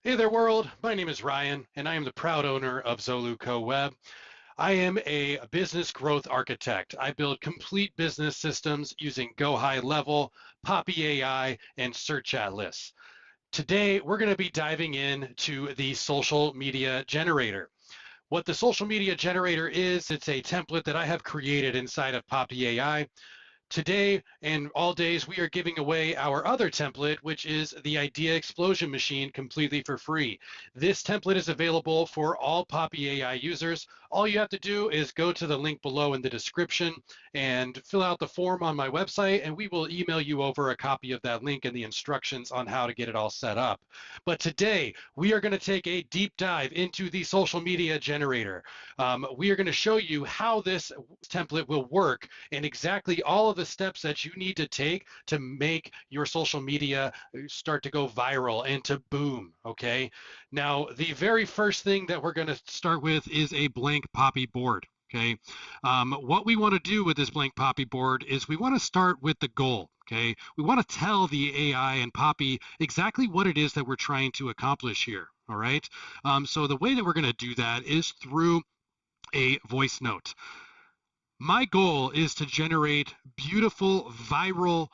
Hey there, world. My name is Ryan, and I am the proud owner of Zoluco Web. I am a business growth architect. I build complete business systems using Go High Level, Poppy AI, and Search Atlas. Today, we're going to be diving into the social media generator. What the social media generator is, it's a template that I have created inside of Poppy AI. Today and all days, we are giving away our other template, which is the Idea Explosion Machine, completely for free. This template is available for all Poppy AI users. All you have to do is go to the link below in the description and fill out the form on my website, and we will email you over a copy of that link and the instructions on how to get it all set up. But today, we are going to take a deep dive into the social media generator. We are going to show you how this template will work and exactly all of the steps that you need to take to make your social media start to go viral and to boom. Okay. Now, the very first thing that we're going to start with is a blank Poppy board. Okay. What we want to do with this blank Poppy board is we want to start with the goal. Okay. We want to tell the AI and Poppy exactly what it is that we're trying to accomplish here. All right. So the way that we're going to do that is through a voice note. My goal is to generate beautiful, viral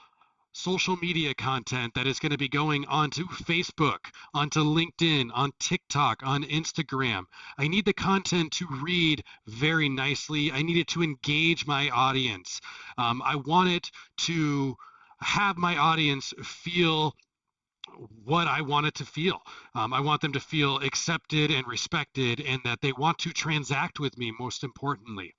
social media content that is going to be going onto Facebook, onto LinkedIn, on TikTok, on Instagram. I need the content to read very nicely. I need it to engage my audience. I want it to have my audience feel what I want it to feel. I want them to feel accepted and respected and that they want to transact with me, most importantly.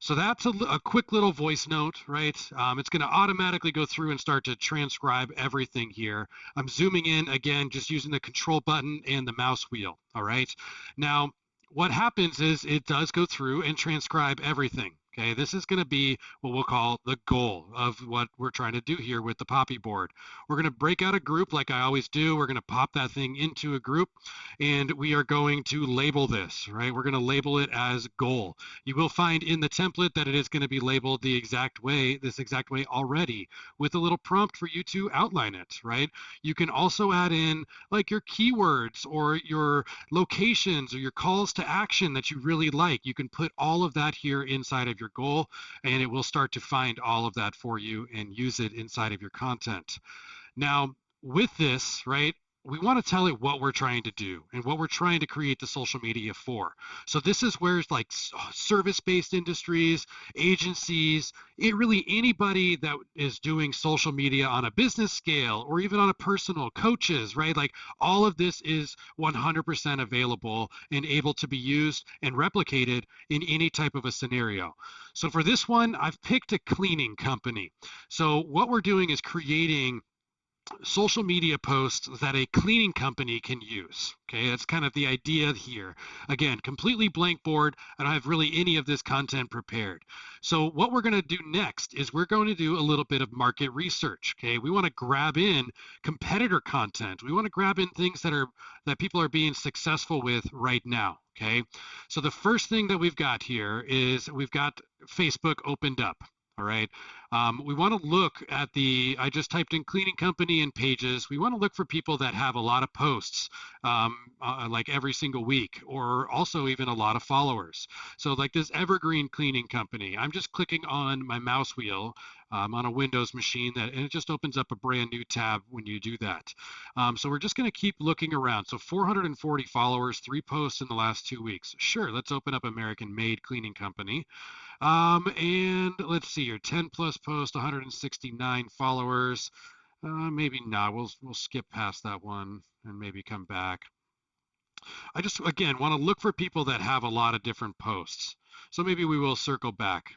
So that's a quick little voice note, right? It's going to automatically go through and start to transcribe everything here. I'm zooming in again, just using the control button and the mouse wheel. All right. Now, what happens is it does go through and transcribe everything. Okay, this is going to be what we'll call the goal of what we're trying to do here with the Poppy board. We're going to break out a group like I always do. We're going to pop that thing into a group and we are going to label this, right? We're going to label it as goal. You will find in the template that it is going to be labeled this exact way already with a little prompt for you to outline it, right? You can also add in like your keywords or your locations or your calls to action that you really like. You can put all of that here inside of your goal and it will start to find all of that for you and use it inside of your content. Now, with this, right, we want to tell it what we're trying to do and what we're trying to create the social media for. So this is where like service-based industries, agencies, really anybody that is doing social media on a business scale or even on a personal, coaches, right? Like all of this is 100% available and able to be used and replicated in any type of a scenario. So for this one, I've picked a cleaning company. So what we're doing is creating social media posts that a cleaning company can use. Okay, that's kind of the idea here. Again, completely blank board. I don't have really any of this content prepared. So what we're going to do next is we're going to do a little bit of market research. Okay, we want to grab in competitor content. We want to grab in things that people are being successful with right now. Okay, so the first thing that we've got here is we've got Facebook opened up. All right. We want to look at I just typed in cleaning company and pages. We want to look for people that have a lot of posts, like every single week, or also even a lot of followers. So like this Evergreen Cleaning Company, I'm just clicking on my mouse wheel on a Windows machine and it just opens up a brand new tab when you do that. So we're just going to keep looking around. So 440 followers, 3 posts in the last 2 weeks. Sure, let's open up American Made Cleaning Company. And let's see here, 10 plus posts, 169 followers. Maybe not. We'll skip past that one and maybe come back. I just, again, want to look for people that have a lot of different posts. So maybe we will circle back.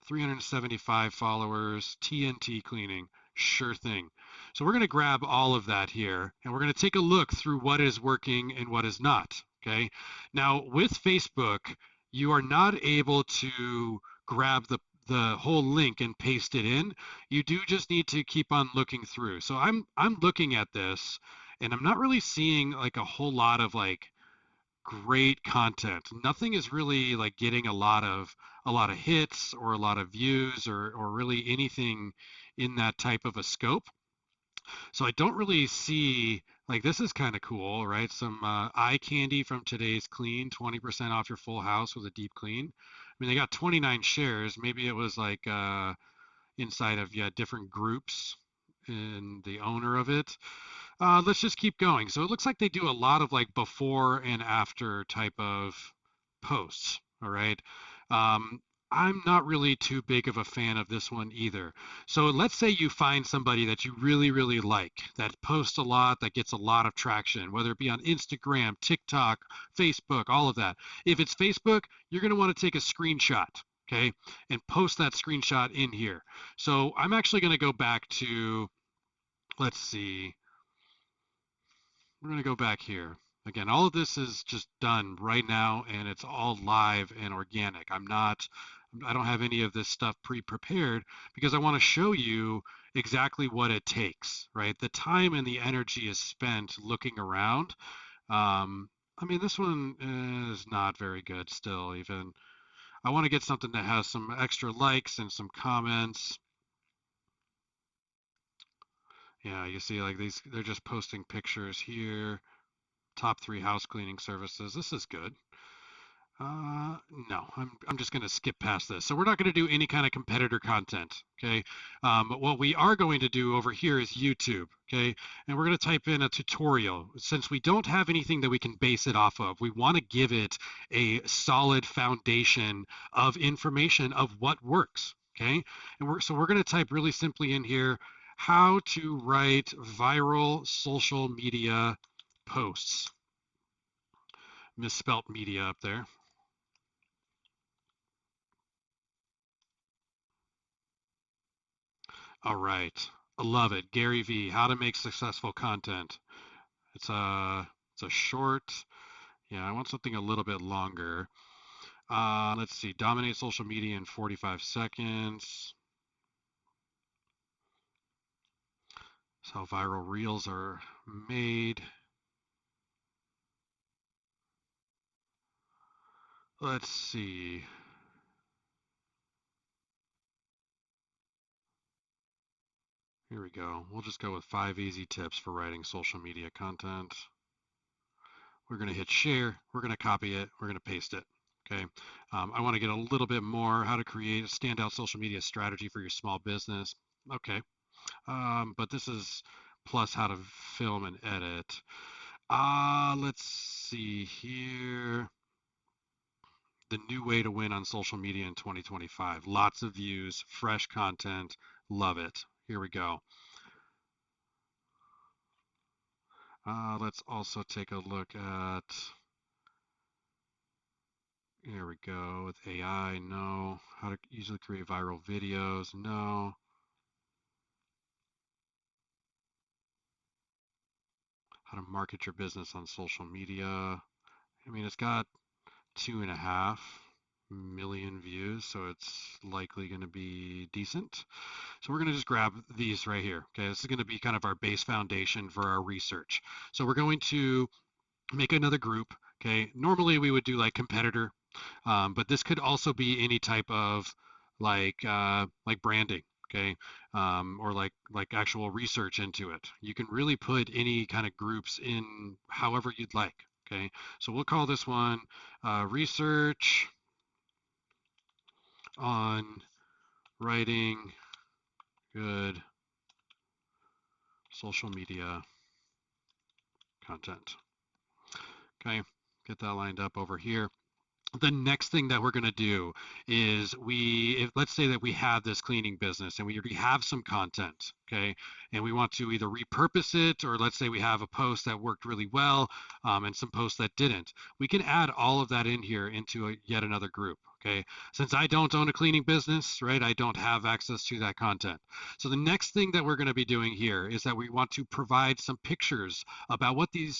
375 followers, TNT cleaning, sure thing. So we're going to grab all of that here, and we're going to take a look through what is working and what is not. Okay. Now with Facebook, you are not able to grab the whole link and paste it in. You do just need to keep on looking through. So I'm looking at this and I'm not really seeing like a whole lot of like great content. Nothing is really like getting a lot of hits or a lot of views or really anything in that type of a scope. So I don't really see, like, this is kind of cool, right? Some eye candy from today's clean, 20% off your full house with a deep clean. I mean, they got 29 shares. Maybe it was like inside of, yeah, different groups and the owner of it. Let's just keep going. So it looks like they do a lot of like before and after type of posts. All right. Um, I'm not really too big of a fan of this one either. So let's say you find somebody that you really, really like, that posts a lot, that gets a lot of traction, whether it be on Instagram, TikTok, Facebook, all of that. If it's Facebook, you're going to want to take a screenshot, okay, and post that screenshot in here. So I'm actually going to go back to, let's see, we're going to go back here. Again, all of this is just done right now and it's all live and organic. I don't have any of this stuff pre-prepared because I want to show you exactly what it takes, right? The time and the energy is spent looking around. I mean, this one is not very good still, even. I want to get something that has some extra likes and some comments. Yeah, you see, like these, they're just posting pictures here. Top three house cleaning services. This is good. No, I'm just going to skip past this. So we're not going to do any kind of competitor content, okay? But what we are going to do over here is YouTube, okay? And we're going to type in a tutorial. Since we don't have anything that we can base it off of, we want to give it a solid foundation of information of what works, okay? And we're going to type really simply in here, how to write viral social media posts. Misspelt media up there. All right. I love it. Gary V, how to make successful content. It's a short. Yeah, I want something a little bit longer. Let's see. Dominate social media in 45 seconds. That's how viral reels are made. Let's see. Here we go. We'll just go with 5 easy tips for writing social media content. We're going to hit share. We're going to copy it. We're going to paste it. Okay. I want to get a little bit more how to create a standout social media strategy for your small business. Okay. But this is plus how to film and edit. Let's see here. The new way to win on social media in 2025. Lots of views, fresh content. Love it. Here we go. Let's also take a look at, here we go, with AI, no. How to easily create viral videos, no. How to market your business on social media. I mean, it's got 2.5 million views, so it's likely going to be decent. So we're going to just grab these right here. Okay, this is going to be kind of our base foundation for our research. So we're going to make another group. Okay, normally we would do like competitor, but this could also be any type of like branding. Okay, or like actual research into it. You can really put any kind of groups in however you'd like. Okay, so we'll call this one research on writing good social media content. Okay, get that lined up over here. The next thing that we're going to do is let's say that we have this cleaning business and we already have some content, okay, and we want to either repurpose it, or let's say we have a post that worked really well, and some posts that didn't. We can add all of that in here into yet another group. Okay, since I don't own a cleaning business, right, I don't have access to that content. So the next thing that we're going to be doing here is that we want to provide some pictures about what the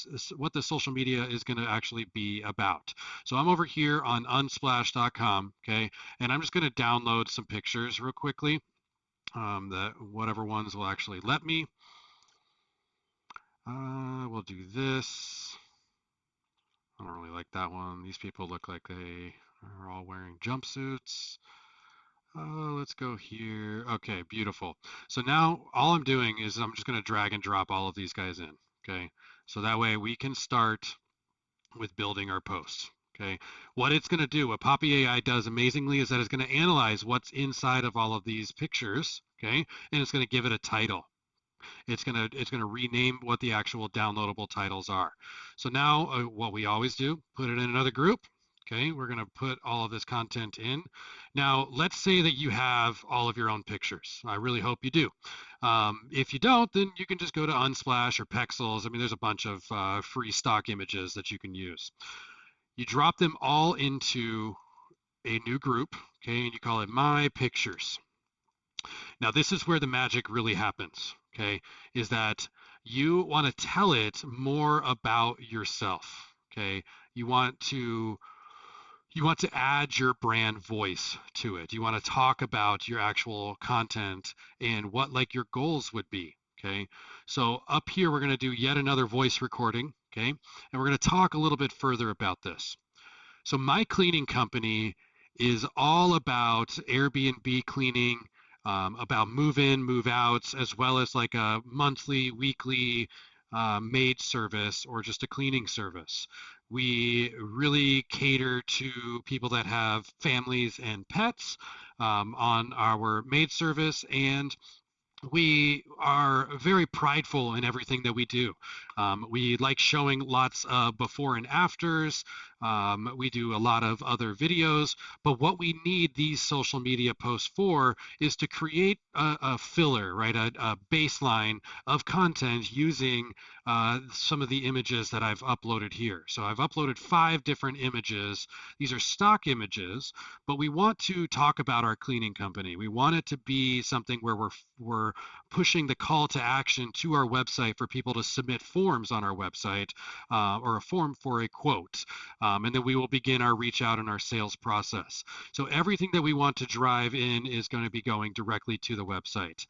social media is going to actually be about. So I'm over here on unsplash.com, okay, and I'm just going to download some pictures real quickly, that whatever ones will actually let me. We'll do this. I don't really like that one. These people look like they are all wearing jumpsuits. Let's go here. Okay, beautiful. So now all I'm doing is I'm just going to drag and drop all of these guys in. Okay, so that way we can start with building our posts. Okay, what it's going to do, what Poppy AI does amazingly, is that it's going to analyze what's inside of all of these pictures. Okay, and it's going to give it a title. It's gonna rename what the actual downloadable titles are. So now what we always do, put it in another group. Okay, we're gonna put all of this content in. Now let's say that you have all of your own pictures. I really hope you do. If you don't, then you can just go to Unsplash or Pexels. I mean, there's a bunch of free stock images that you can use. You drop them all into a new group, okay, and you call it My Pictures. Now, this is where the magic really happens, okay, is that you want to tell it more about yourself, okay? You want to you want to add your brand voice to it. You want to talk about your actual content and what like your goals would be, okay? So up here we're going to do yet another voice recording, okay? And we're going to talk a little bit further about this. So my cleaning company is all about Airbnb cleaning, about move in, move outs, as well as like a monthly, weekly maid service or just a cleaning service. We really cater to people that have families and pets on our maid service, and we are very prideful in everything that we do. We like showing lots of before and afters. We do a lot of other videos, but what we need these social media posts for is to create a filler, right? A baseline of content using some of the images that I've uploaded here. So I've uploaded 5 different images. These are stock images, but we want to talk about our cleaning company. We want it to be something where we're pushing the call to action to our website for people to submit forms on our website or a form for a quote. And then we will begin our reach out and our sales process. So everything that we want to drive in is going to be going directly to the website.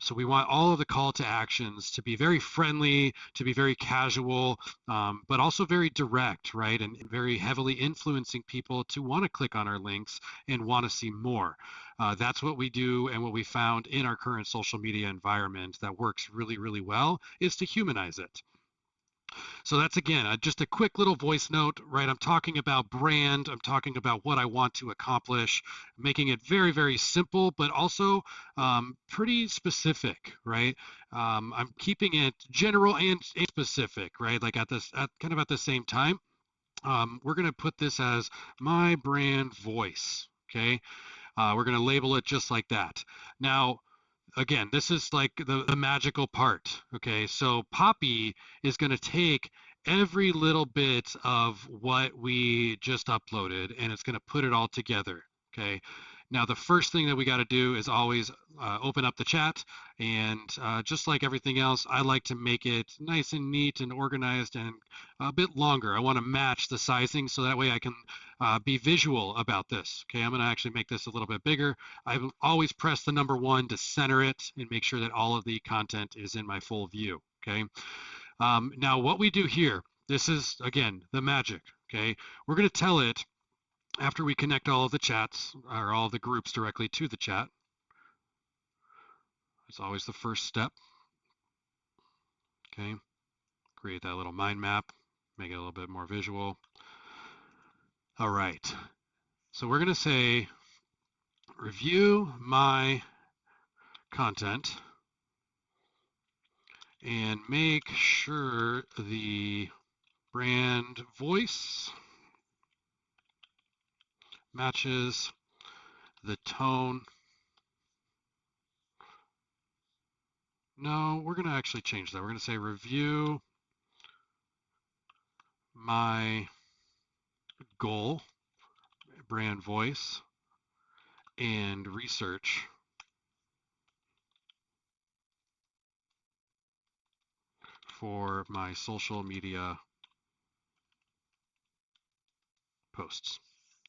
So we want all of the call to actions to be very friendly, to be very casual, but also very direct, right? And very heavily influencing people to want to click on our links and want to see more. That's what we do, and what we found in our current social media environment that works really, really well is to humanize it. So that's again just a quick little voice note, right? I'm talking about brand, I'm talking about what I want to accomplish, making it very, very simple, but also pretty specific, right? I'm keeping it general and specific, right? Like kind of at the same time. We're going to put this as my brand voice, okay? We're going to label it just like that. Now, again, this is like the magical part. Okay, so Poppy is going to take every little bit of what we just uploaded and it's going to put it all together. Okay. Now, the first thing that we got to do is always open up the chat. And just like everything else, I like to make it nice and neat and organized and a bit longer. I want to match the sizing so that way I can be visual about this. Okay, I'm going to actually make this a little bit bigger. I always press the number 1 to center it and make sure that all of the content is in my full view. Okay. Now, what we do here, this is, again, the magic. Okay. We're going to tell it after we connect all of the chats or all of the groups directly to the chat. It's always the first step. Okay. Create that little mind map, make it a little bit more visual. All right. So we're going to say review my content and make sure the brand voice matches the tone. No, we're going to actually change that. We're going to say review my goal, brand voice, and research for my social media posts.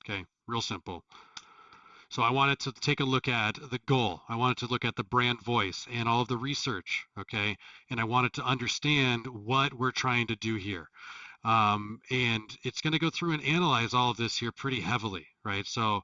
Okay, real simple. So I wanted to take a look at the goal. I wanted to look at the brand voice and all of the research, okay? And I wanted to understand what we're trying to do here. And it's going to go through and analyze all of this here pretty heavily, right? So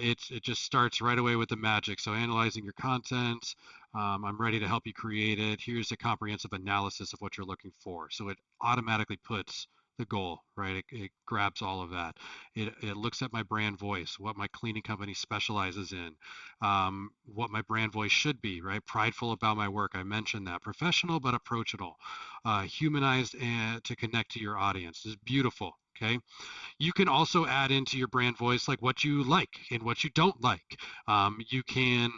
it just starts right away with the magic. So analyzing your content, I'm ready to help you create it. Here's a comprehensive analysis of what you're looking for. So it automatically puts the goal, right? It grabs all of that. It looks at my brand voice, what my cleaning company specializes in, what my brand voice should be, right? Prideful about my work. I mentioned that. Professional but approachable, humanized and to connect to your audience. This is beautiful. Okay. You can also add into your brand voice like what you like and what you don't like. You can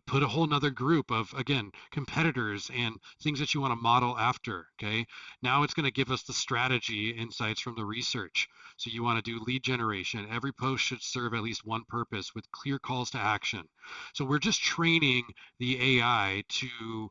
put a whole nother group of, again, competitors and things that you want to model after. Okay. Now it's going to give us the strategy insights from the research. So you want to do lead generation. Every post should serve at least one purpose with clear calls to action. So we're just training the AI to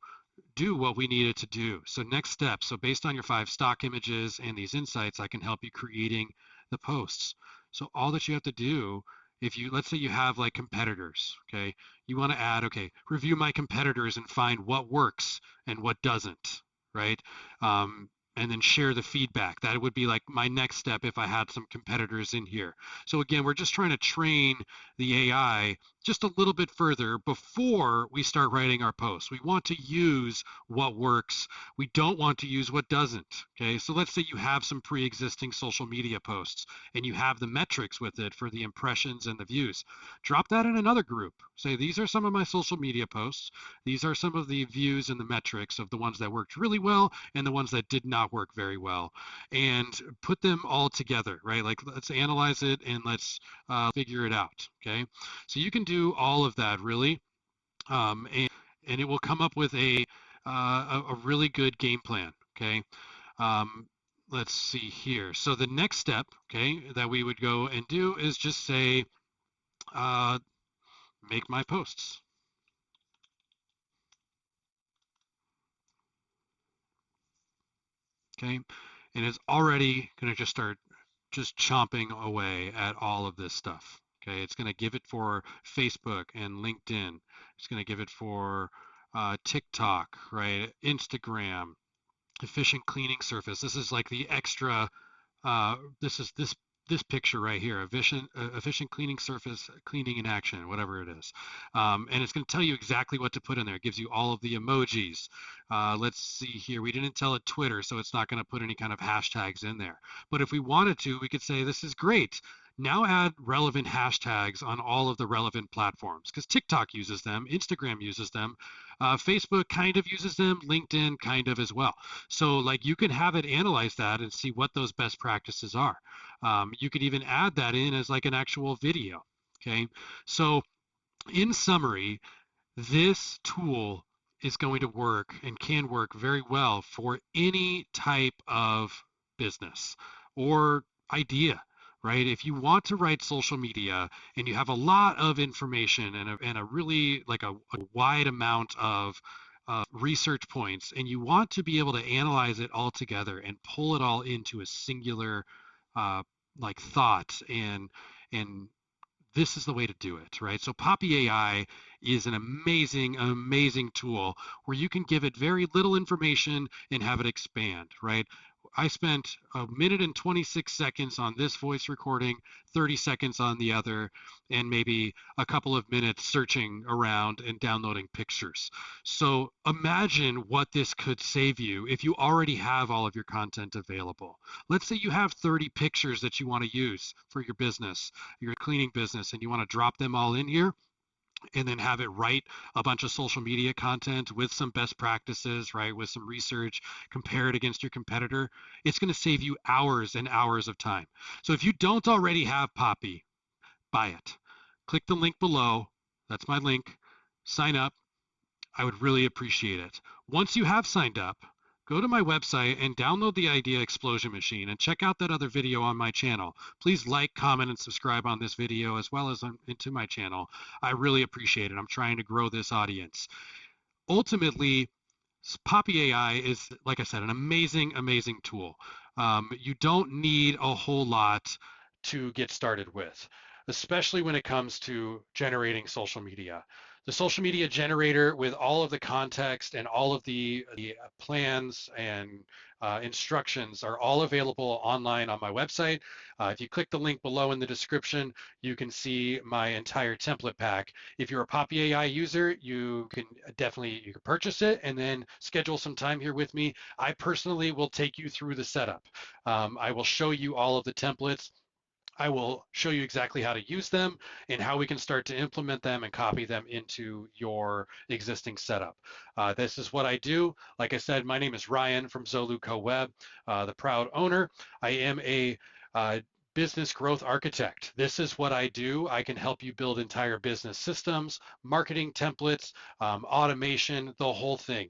do what we need it to do. So next step, so based on your 5 stock images and these insights, I can help you creating the posts. So all that you have to do, if you, let's say you have like competitors, okay, you want to add, okay, review my competitors and find what works and what doesn't, right? And then share the feedback. That would be like my next step if I had some competitors in here. So again, we're just trying to train the AI just a little bit further before we start writing our posts. We want to use what works. We don't want to use what doesn't. Okay, so let's say you have some pre-existing social media posts and you have the metrics with it for the impressions and the views. Drop that in another group. Say, these are some of my social media posts. These are some of the views and the metrics of the ones that worked really well and the ones that did not work very well. And put them all together, right? Like, let's analyze it and let's figure it out. Okay, so you can do all of that really, and it will come up with a really good game plan. Okay, um, let's see here. So the next step, okay, that we would go and do is just say, uh, make my posts. Okay, and it's already going to just start just chomping away at all of this stuff. Okay, it's going to give it for Facebook and LinkedIn. It's going to give it for TikTok, right? Instagram, efficient cleaning surface. This is like the extra. This is this picture right here, efficient cleaning surface, cleaning in action, whatever it is. And it's going to tell you exactly what to put in there. It gives you all of the emojis. Let's see here. We didn't tell it Twitter, so it's not going to put any kind of hashtags in there. But if we wanted to, we could say, this is great. Now add relevant hashtags on all of the relevant platforms because TikTok uses them, Instagram uses them, Facebook kind of uses them, LinkedIn kind of as well. So like you can have it analyze that and see what those best practices are. You could even add that in as like an actual video. Okay, so in summary, this tool is going to work and can work very well for any type of business or idea, right? If you want to write social media and you have a lot of information and a really like a wide amount of research points and you want to be able to analyze it all together and pull it all into a singular uh, like thought and this is the way to do it, right? So Poppy AI is an amazing, amazing tool where you can give it very little information and have it expand, right? I spent a minute and 26 seconds on this voice recording, 30 seconds on the other, and maybe a couple of minutes searching around and downloading pictures. So imagine what this could save you if you already have all of your content available. Let's say you have 30 pictures that you want to use for your business, your cleaning business, and you want to drop them all in here and then have it write a bunch of social media content with some best practices, right? With some research, compare it against your competitor. It's going to save you hours and hours of time. So if you don't already have Poppy, buy it. Click the link below. That's my link. Sign up. I would really appreciate it. Once you have signed up, go to my website and download the Idea Explosion Machine and check out that other video on my channel. Please like, comment, and subscribe on this video as well as into my channel. I really appreciate it. I'm trying to grow this audience. Ultimately, Poppy AI is, like I said, an amazing, amazing tool. You don't need a whole lot to get started with, especially when it comes to generating social media. The social media generator with all of the context and all of the plans and instructions are all available online on my website. If you click the link below in the description, you can see my entire template pack. If you're a Poppy AI user, you can purchase it and then schedule some time here with me. I personally will take you through the setup. I will show you all of the templates. I will show you exactly how to use them and how we can start to implement them and copy them into your existing setup. This is what I do. Like I said, my name is Ryan from Zoluco Web, the proud owner. I am a business growth architect. This is what I do. I can help you build entire business systems, marketing templates, automation, the whole thing.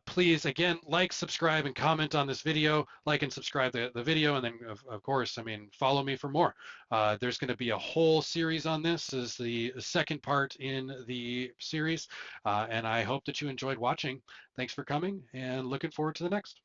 Please, again, like, subscribe, and comment on this video. Like and subscribe the video, and then, of course, I mean, follow me for more. There's going to be a whole series on this. This is the second part in the series, and I hope that you enjoyed watching. Thanks for coming, and looking forward to the next.